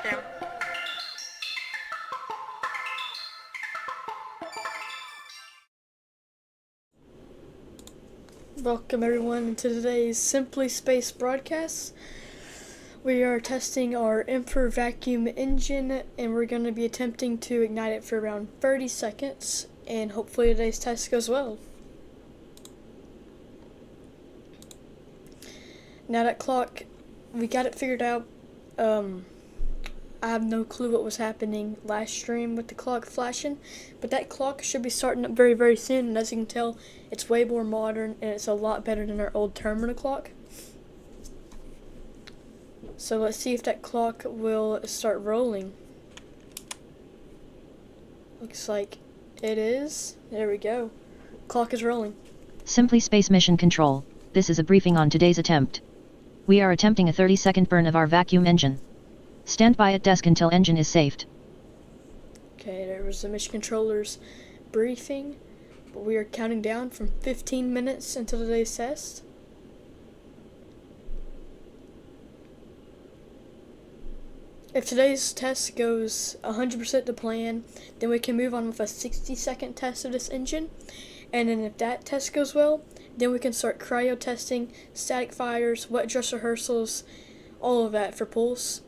touchdown. Welcome everyone to today's Simply Space broadcast. We are testing our Emperor vacuum engine and we're going to be attempting to ignite it for around 30 seconds and hopefully today's test goes well. Now that clock, we got it figured out. I have no clue what was happening last stream with the clock flashing, but that clock should be starting up very, very soon, and as you can tell, it's way more modern and it's a lot better than our old terminal clock. So let's see if that clock will start rolling. Looks like it is. There we go. Clock is rolling. Simply Space Mission Control, this is a briefing on today's attempt. We are attempting a 30-second burn of our vacuum engine. Stand by at desk until engine is safed. Okay, there was the mission controller's briefing, but we are counting down from 15 minutes until today's test. If today's test goes 100% to plan, then we can move on with a 60-second test of this engine, and then if that test goes well, then we can start cryo testing, static fires, wet dress rehearsals, all of that for Pulse.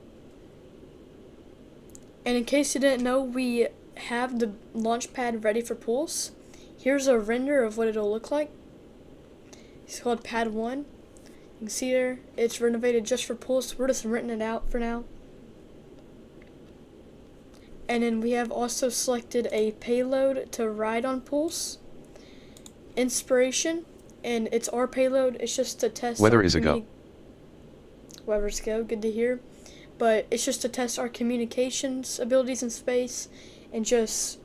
And in case you didn't know, we have the launch pad ready for Pulse. Here's a render of what it'll look like. It's called Pad 1. You can see there, it's renovated just for Pulse. We're just renting it out for now. And then we have also selected a payload to ride on Pulse. Inspiration, and it's our payload. It's just to test. Weather is a go. Weather's a go, good to hear. But it's just to test our communications abilities in space and just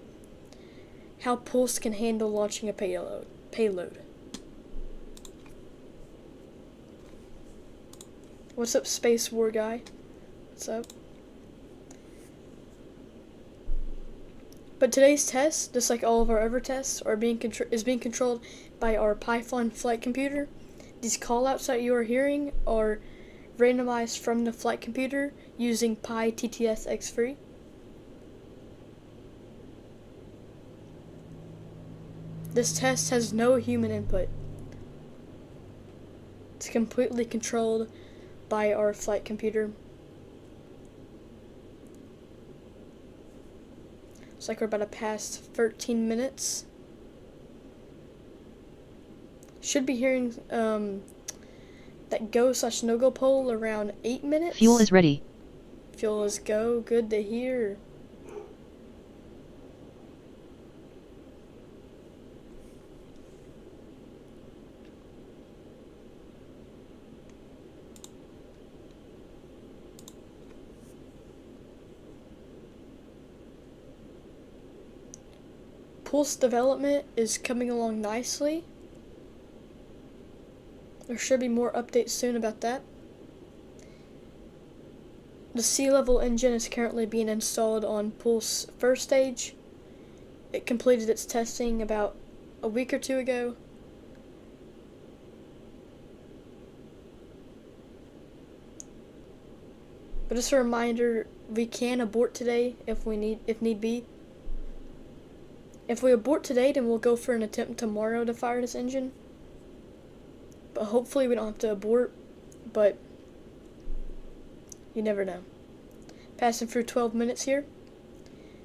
how Pulse can handle launching a payload. What's up, Space War guy? What's up? But today's test, just like all of our other tests, is being controlled by our Python flight computer. These callouts that you are hearing are randomized from the flight computer using PyTTS-X3. This test has no human input. It's completely controlled by our flight computer. Looks like we're about to pass 13 minutes. Should be hearing that go/no-go poll around 8 minutes. Fuel is ready. Fuel is go. Good to hear. Pulse development is coming along nicely. There should be more updates soon about that. The sea level engine is currently being installed on Pulse first stage. It completed its testing about a week or two ago. But just a reminder, we can abort today if need be. If we abort today, then we'll go for an attempt tomorrow to fire this engine. But hopefully we don't have to abort, but you never know. Passing through 12 minutes here.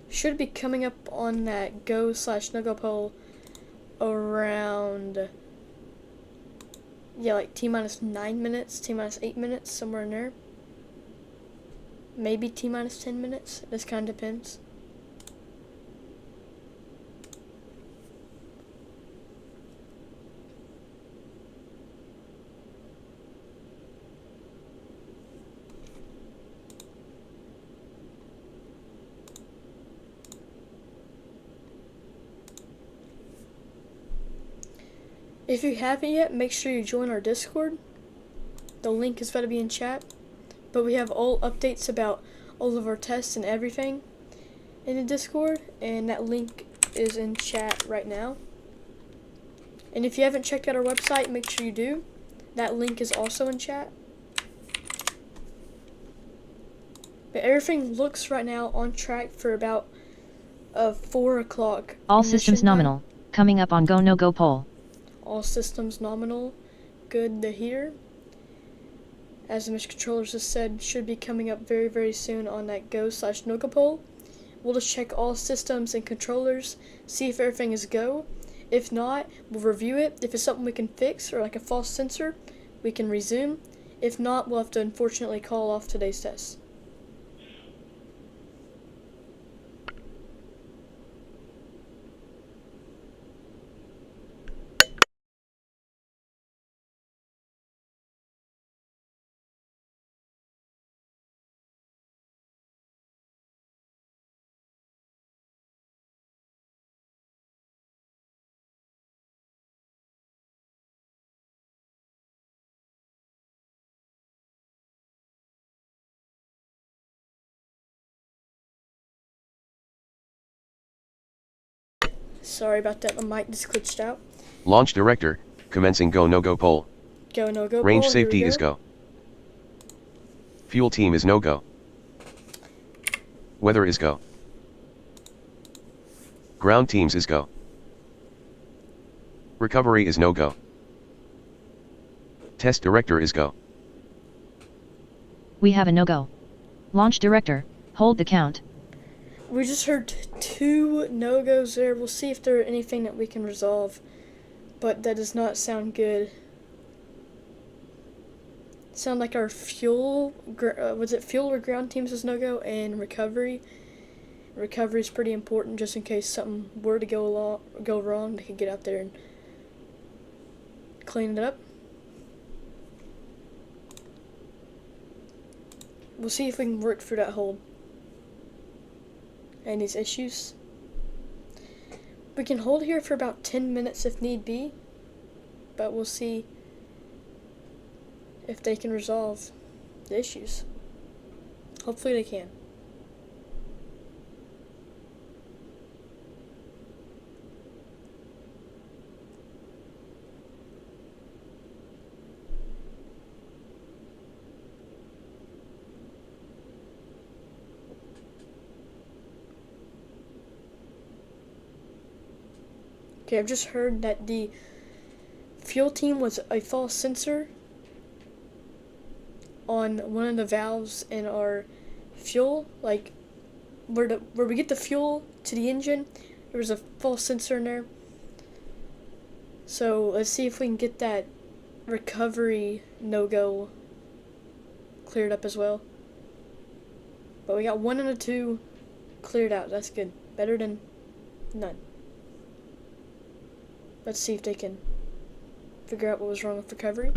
Should be coming up on that go/no-go poll around, yeah, like T-minus 9 minutes, T-minus 8 minutes, somewhere in there. Maybe T-minus 10 minutes, this kind of depends. If you haven't yet, make sure you join our Discord. The link is going to be in chat. But we have all updates about all of our tests and everything in the Discord, and that link is in chat right now. And if you haven't checked out our website, make sure you do. That link is also in chat. But everything looks right now on track for about 4 o'clock. All systems mission time. nominal. Coming up on Go No Go poll. All systems nominal. Good to hear. As the mission controllers just said, should be coming up very, very soon on that Go/No Go poll. We'll just check all systems and controllers, see if everything is go. If not, we'll review it. If it's something we can fix or like a false sensor, we can resume. If not, we'll have to unfortunately call off today's test. Sorry about that, the mic just glitched out. Launch director, commencing Go No Go poll. Go No Go Range poll, safety here we is go. Fuel team is no go. Weather is go. Ground teams is go. Recovery is no go. Test director is go. We have a no-go. Launch director, hold the count. We just heard 2 no-goes there. We'll see if there are anything that we can resolve. But that does not sound good. Sound like our fuel, was it fuel or ground teams is no-go, and recovery. Recovery is pretty important just in case something were to go wrong. They could get out there and clean it up. We'll see if we can work through that hold and these issues. We can hold here for about 10 minutes if need be, but we'll see if they can resolve the issues. Hopefully they can. Okay, I've just heard that the fuel team was a false sensor on one of the valves in our fuel, like where we get the fuel to the engine. There was a false sensor in there. So let's see if we can get that recovery no-go cleared up as well. But we got 1 and a 2 cleared out. That's good. Better than none. Let's see if they can figure out what was wrong with recovery.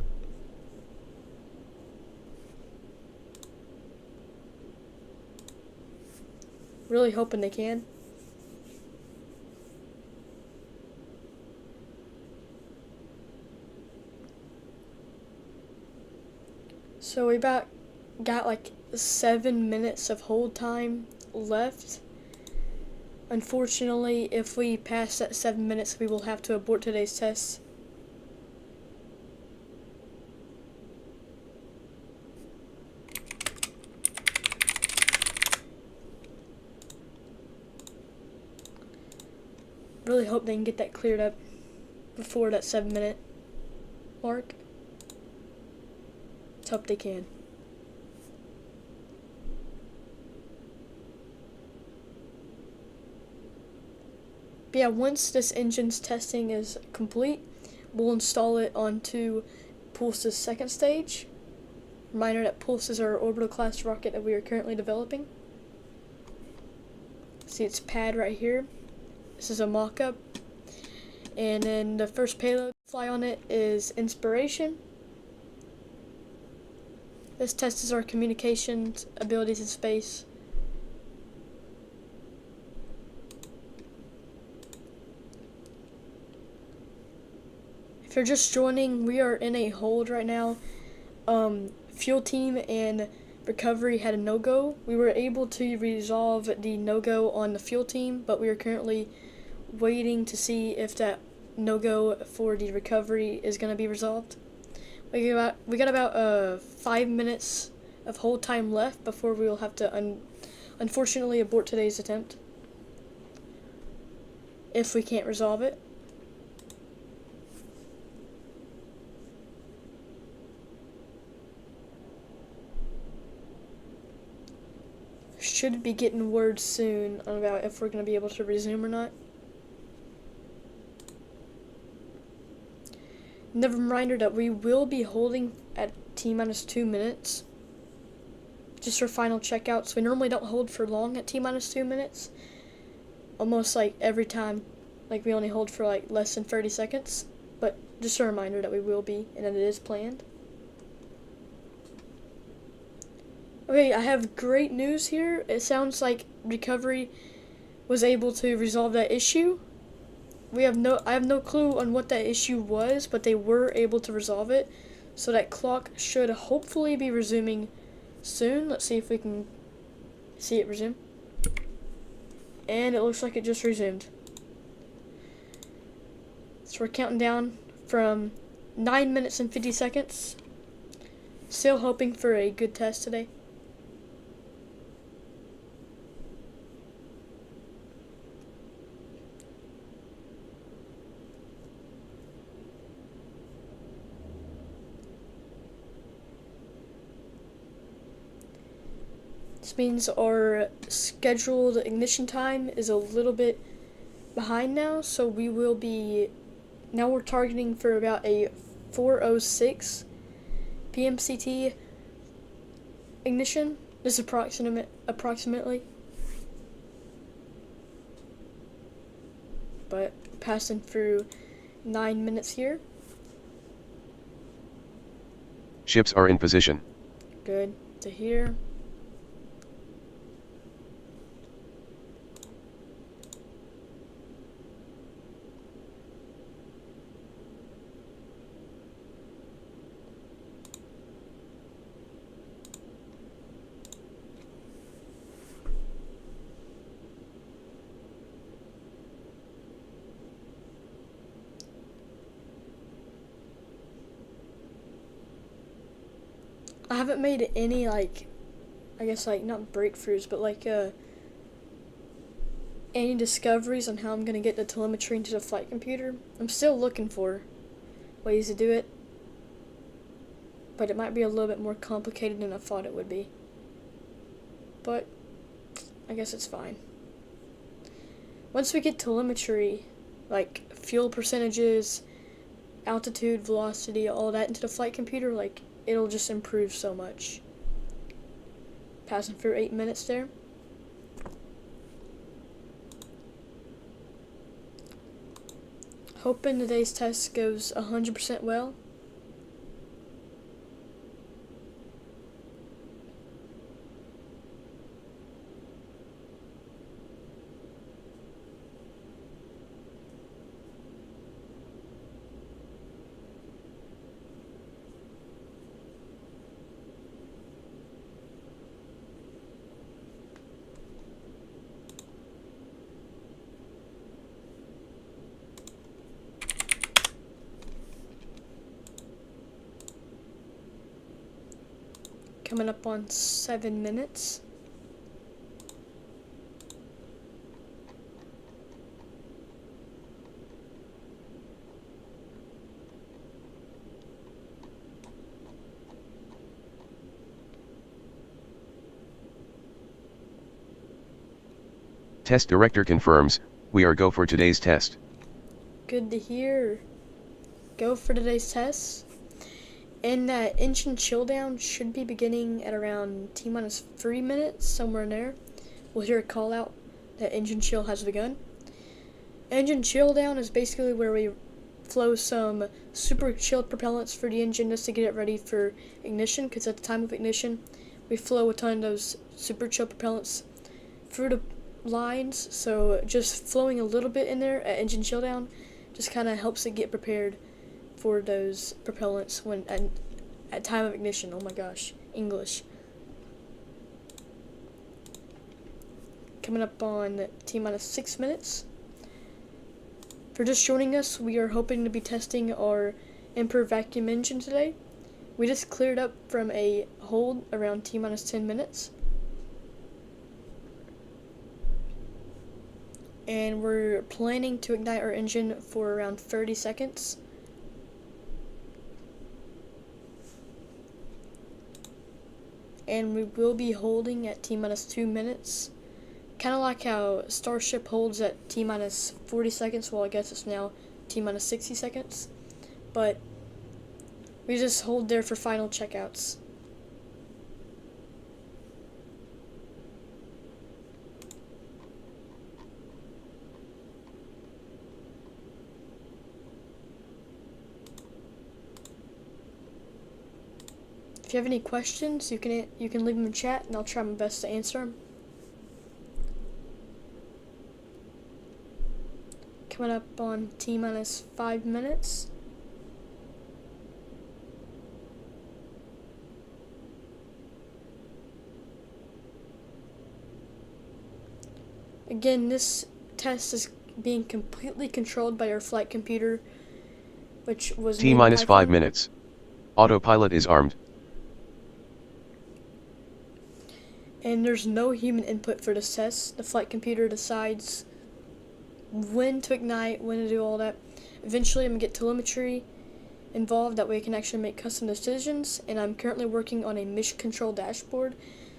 Really hoping they can. So we about got like 7 minutes of hold time left. Unfortunately, if we pass that 7 minutes, we will have to abort today's test. Really hope they can get that cleared up before that 7-minute mark. Let's hope they can. But yeah, once this engine's testing is complete, we'll install it onto Pulse's second stage. Reminder that Pulse is our orbital class rocket that we are currently developing. See its pad right here. This is a mock-up. And then the first payload to fly on it is Inspiration. This tests our communications abilities in space. If you're just joining, we are in a hold right now. Fuel team and recovery had a no-go. We were able to resolve the no-go on the fuel team, but we are currently waiting to see if that no-go for the recovery is going to be resolved. We got about 5 minutes of hold time left before we will have to unfortunately abort today's attempt. If we can't resolve it. Should be getting word soon about if we're going to be able to resume or not. Another reminder that we will be holding at T-minus 2 minutes. Just for final checkouts. We normally don't hold for long at T-minus 2 minutes. Almost like every time, like we only hold for like less than 30 seconds. But just a reminder that we will be, and that it is planned. Okay, I have great news here. It sounds like recovery was able to resolve that issue. I have no clue on what that issue was, but they were able to resolve it. So that clock should hopefully be resuming soon. Let's see if we can see it resume. And it looks like it just resumed. So we're counting down from 9 minutes and 50 seconds. Still hoping for a good test today. This means our scheduled ignition time is a little bit behind now, so we will be, now we're targeting for about a 4:06 p.m. CT ignition. This is approximately. But passing through 9 minutes here. Ships are in position. Good to hear. I haven't made any, like, I guess, like, not breakthroughs, but, like, any discoveries on how I'm going to get the telemetry into the flight computer. I'm still looking for ways to do it, but it might be a little bit more complicated than I thought it would be. But I guess it's fine. Once we get telemetry, like, fuel percentages, altitude, velocity, all that into the flight computer, like, it'll just improve so much. Passing through 8 minutes there. Hoping today's test goes 100% well. Coming up on 7 minutes. Test director confirms, we are go for today's test. Good to hear. Go for today's test. And that engine chill down should be beginning at around T-minus 3 minutes, somewhere in there. We'll hear a call out that engine chill has begun. Engine chill down is basically where we flow some super chilled propellants for the engine just to get it ready for ignition, because at the time of ignition, we flow a ton of those super chilled propellants through the lines, so just flowing a little bit in there at engine chill down just kind of helps it get prepared for those propellants when at time of ignition. Oh my gosh, English. Coming up on T-minus 6 minutes. For just joining us, we are hoping to be testing our Emperor vacuum engine today. We just cleared up from a hold around T-minus 10 minutes. And we're planning to ignite our engine for around 30 seconds. And we will be holding at T-minus 2 minutes. Kind of like how Starship holds at T-minus 40 seconds. Well, I guess it's now T-minus 60 seconds. But we just hold there for final checkouts. If you have any questions, you can leave them in chat, and I'll try my best to answer them. Coming up on T-minus 5 minutes. Again, this test is being completely controlled by our flight computer, which was T-minus 5 minutes. Autopilot is armed. And there's no human input for this test. The flight computer decides when to ignite, when to do all that. Eventually I'm going to get telemetry involved, that way I can actually make custom decisions, and I'm currently working on a mission control dashboard,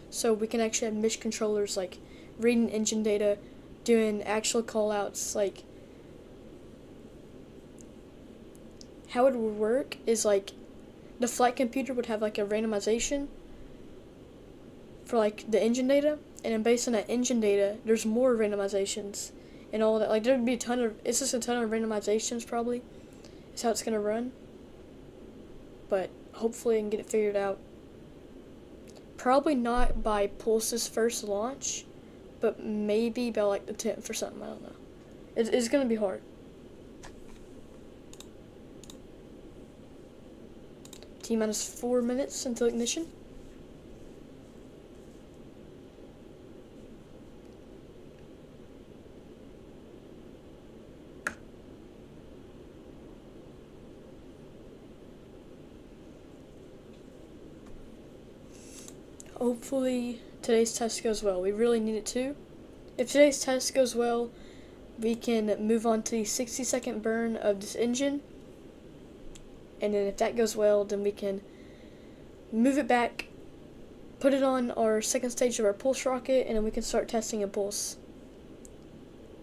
so we can actually have mission controllers like reading engine data, doing actual callouts. Like, how it would work is like the flight computer would have like a randomization for like the engine data, and then based on that engine data there's more randomizations and all that. Like, there'd be it's just a ton of randomizations probably is how it's gonna run, but hopefully I can get it figured out. Probably not by Pulse's first launch, but maybe by like the 10th or something. I don't know. It's gonna be hard. T-minus 4 minutes until ignition. Hopefully today's test goes well. We really need it to. If today's test goes well, we can move on to the 60-second burn of this engine. And then if that goes well, then we can move it back, put it on our second stage of our Pulse rocket, and then we can start testing a Pulse.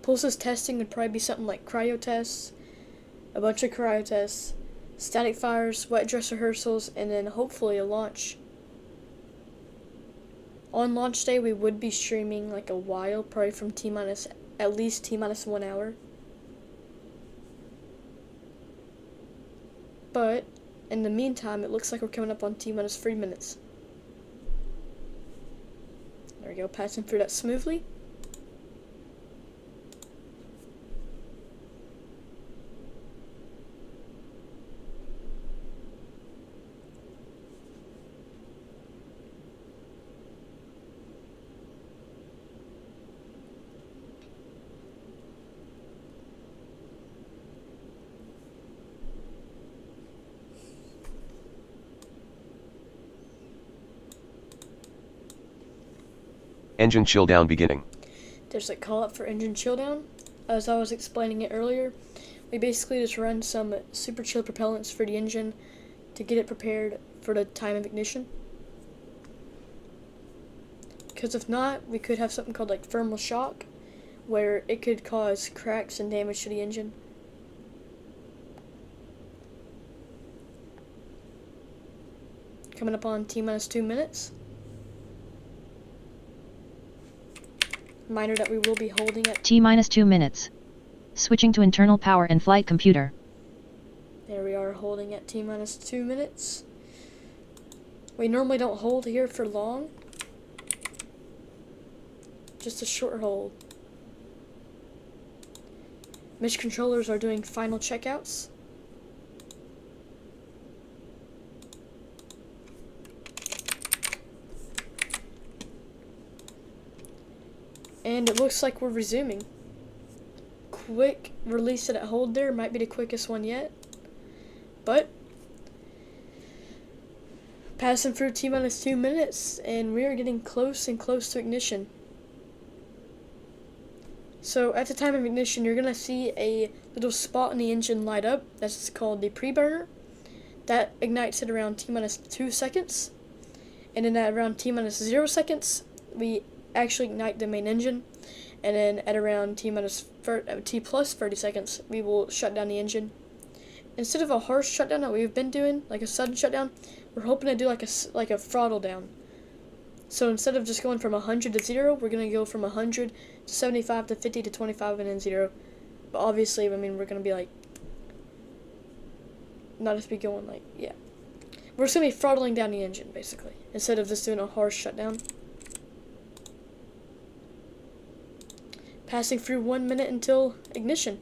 Pulse's testing would probably be something like cryo tests, a bunch of cryo tests, static fires, wet dress rehearsals, and then hopefully a launch. On launch day, we would be streaming like a while, probably from at least T-minus 1 hour. But in the meantime, it looks like we're coming up on T-minus 3 minutes. There we go, passing through that smoothly. Engine chill down beginning. There's a call up for engine chill down. As I was explaining it earlier, we basically just run some super chill propellants for the engine to get it prepared for the time of ignition. Because if not, we could have something called like thermal shock, where it could cause cracks and damage to the engine. Coming up on T-minus 2 minutes. Reminder that we will be holding at T-minus 2 minutes. Switching to internal power and flight computer. There we are, holding at T-minus 2 minutes. We normally don't hold here for long. Just a short hold. Mission controllers are doing final checkouts. And it looks like we're resuming. Quick release it at hold there. Might be the quickest one yet. But Passing through T-minus 2 minutes, and we are getting close and close to ignition. So at the time of ignition, you're going to see a little spot in the engine light up. That's called the pre-burner. That ignites at around T-minus 2 seconds. And then at around T-minus 0 seconds, we actually ignite the main engine. And then at around T plus 30 seconds, we will shut down the engine. Instead of a harsh shutdown that we've been doing, like a sudden shutdown, we're hoping to do like a throttle down. So instead of just going from 100 to 0, we're going to go from 100 to 75 to 50 to 25 and then 0. But obviously, I mean, we're going to be like, not just be going like, yeah. We're just going to be throttling down the engine, basically, instead of just doing a harsh shutdown. Passing through 1 minute until ignition.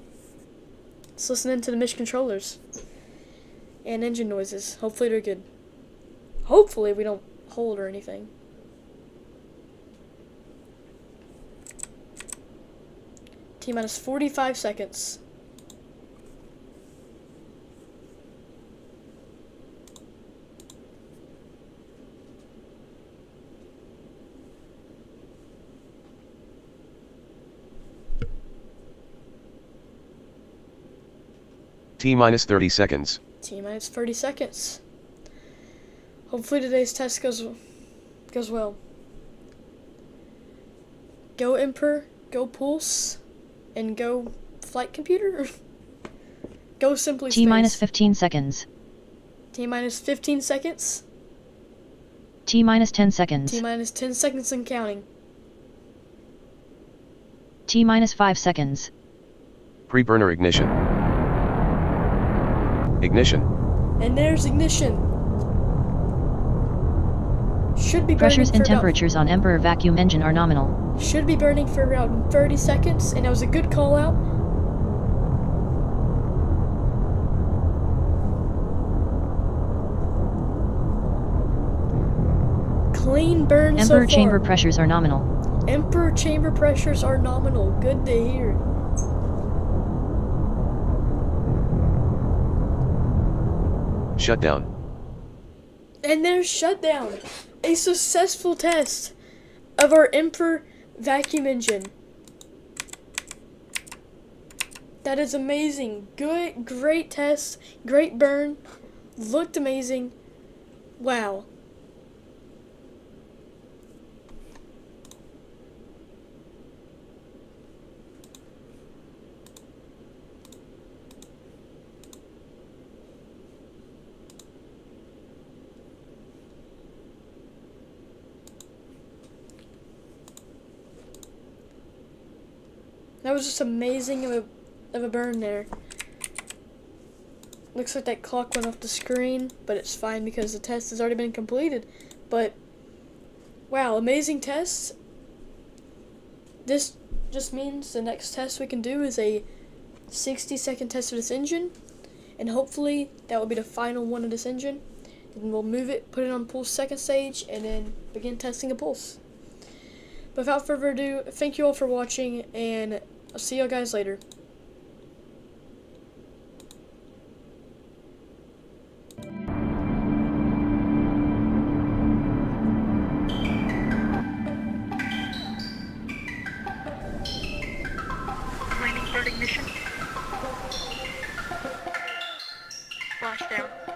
Let's listen into the mission controllers and engine noises. Hopefully they're good. Hopefully we don't hold or anything. T-minus 45 seconds. T-minus 30 seconds. T-minus 30 seconds. Hopefully today's test goes well. Go Emperor, go Pulse, and go Flight Computer. Go Simply Space. T-minus 15 seconds. T-minus 15 seconds. T-minus 10 seconds. T-minus 10 seconds and counting. T-minus 5 seconds. Pre-burner ignition. Ignition. And there's ignition. Should be burning Pressures for and temperatures on Emperor vacuum engine are nominal. Should be burning for around 30 seconds, and that was a good call out. Clean burn so far. Emperor chamber pressures are nominal. Emperor chamber pressures are nominal. Good to hear. Shutdown. And there's shutdown. A successful test of our Emperor vacuum engine. That is amazing. Good, great test. Great burn. Looked amazing. Wow. That was just amazing of a burn there. Looks like that clock went off the screen, but it's fine because the test has already been completed. But, wow, amazing test. This just means the next test we can do is a 60-second test of this engine. And hopefully that will be the final one of this engine. And we'll move it, put it on Pulse second stage, and then begin testing a Pulse. But without further ado, thank you all for watching, and I'll see you guys later. Waiting for ignition. Splashdown.